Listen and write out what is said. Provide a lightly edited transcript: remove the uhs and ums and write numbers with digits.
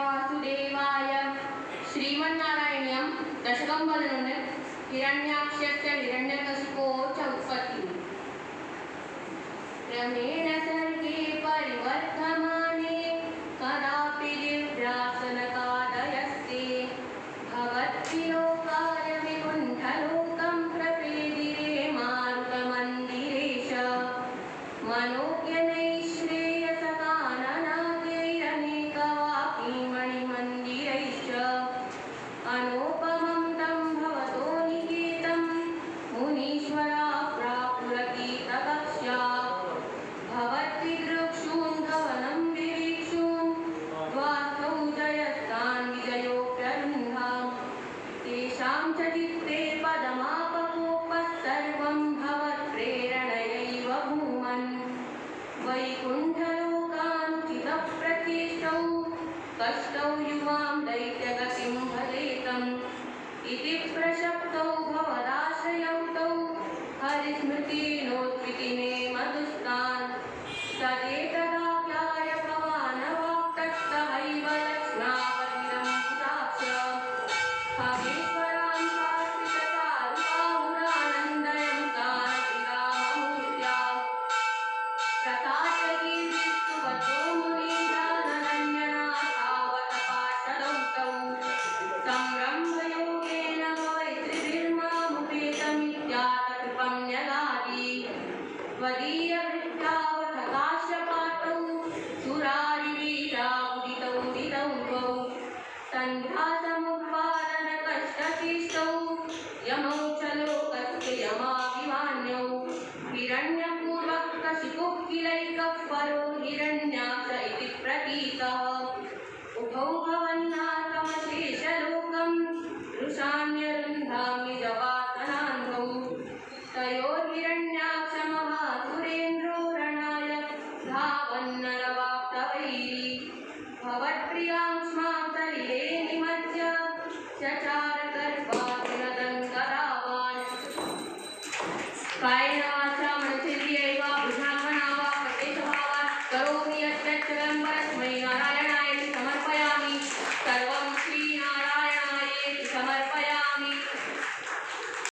वासुदेवाय श्रीमन्नारायण्यं दशकं वदन् हिरण्याक्षस्य हिरण्यकशिपो च उत्पत्तिः। क्रमेण सर्गे परिवर्धमाने कदापि दिव्यासनकादयस्ते भवद्विलोकाय विकुण्ठलोकं प्रपेदिरे मारुतमन्दिरेश मनोज्ञनैश्रेयसकाननादैरनेकवाक्यमणिमन्दिरैश्च अनुपमं तं भवतो निकेतं मुनीश्वरा प्रापुरतीतकक्ष्या भवद्विदृक्षून् भवनं विवीक्षून् द्वार्थौ जयस्तान् विजयोऽप्यरुन्धां तेषां च चित्ते पदमापकोपः सर्वं भवत्प्रेरणयैव भूमन् वैकुण्ठलोकानुचितप्रतिष्ठौ कष्टौ युवां दैत्यगतिं भजेतम् इति प्रशप्तौ भवदाश्रयौ तौ हरिस्मृतिनोत्वितिने मधुस्तान् तदेतदाप्याय भवानवाप्तस्तहैव लक्ष्म्यापतिरं पुराक्ष खगेश्वरां कार्तिकचारुबाहुरानन्दयं तानतिराममूर्त्या प्रकाशकीर्तिस्तुवतो मुनीन्द्राननन्यनाथावतपार्षदौ तौ संरम्भयोगेन वैत्रिभिर्मामुपेतमित्यातकृपं न्यगादि त्वदीयभृत्यावथ काश्यपातौ सुरारिवीरामुदितौ दितौ द्वौ सन्ध्यासमुत्पादनकष्टचेष्टौ यमौ च लोकस्य यमाभिमान्यौ हिरण्यपूर्वकशिपुः किलैकः परो हिरण्याक्ष इति प्रतीतः उभौ भवन्नाकमशेषलोकं रुषाण्यरुन्धामि जवासनान्धौ तयोर्हिरण्याक्षमहासुरेन्द्रो रणाय धावन्नरवाप्तवैरी भवत्प्रियां सलिले निमज्य चचार गर्भाभिनदन् कलावान्